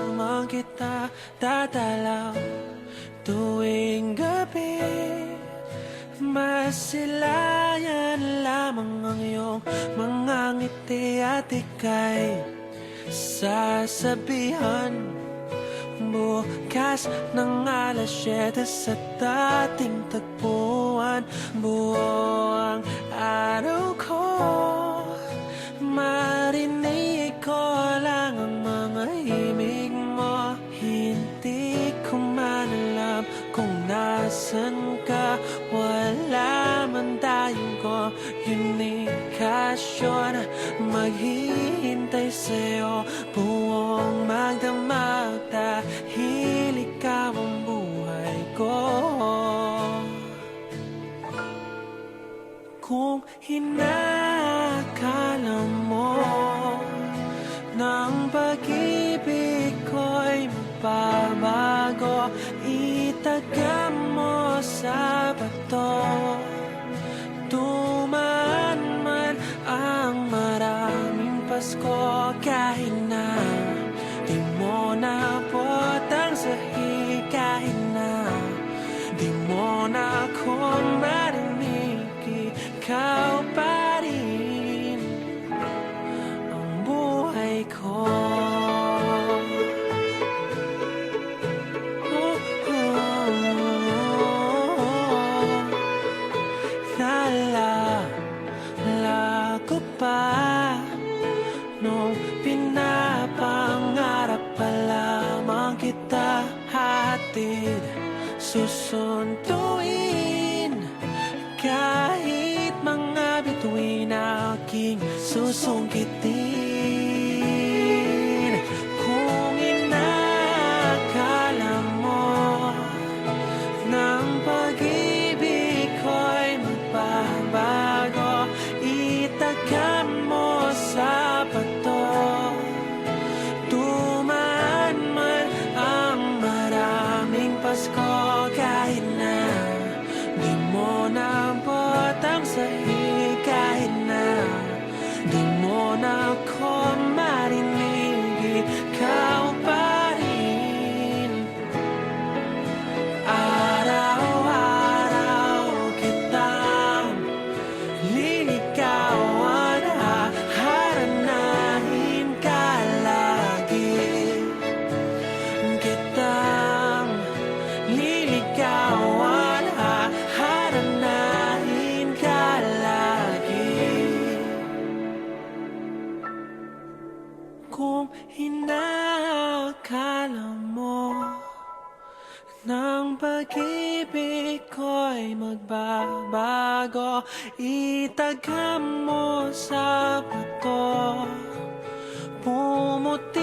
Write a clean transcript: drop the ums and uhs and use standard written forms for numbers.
lamang kita dadalaw tuwing gabi. Masilayan lamang ang iyong mga ngiti at ika'y sasabihan bukas ng alas 7 sa dating tagpuan. Buo ang araw ko, marinig ko lang ang mga himig mo. Hindi ko man alam kung nasan ka, wala man tayong komunikasyon. Maghihintay sa'yo buong magdamag dahil ikaw ang buhay ko. Kung hinakala mo ng pag-ibig ko'y magbabago, itaga mo sa bato. Tumaan man ang maraming Pasko, kahit na di mo naabot ang sahig, kahit na di mo na ako marinig, ikaw pa rin ang buhay ko. Naalala ko pa nung pinapangarap pa lamang kita, hatid susunduin kahit mga bituin aking susungkitin. Kung inakala mo ng pag-ibig ko'y magbabago, itaga mo sa bato. Tumaan man ang maraming Pasko, kahit na di mo naabot ang sahig, kahit na di mo na ako marinig, ikaw pa rin. Araw-araw kitang liligawan, haharanahin ka lagi. Kitang liligawan, haharanahin ka lagi. Kung hinakala mo ng pag-ibig ko'y magbabago, itaga mo sa bato. Pumuti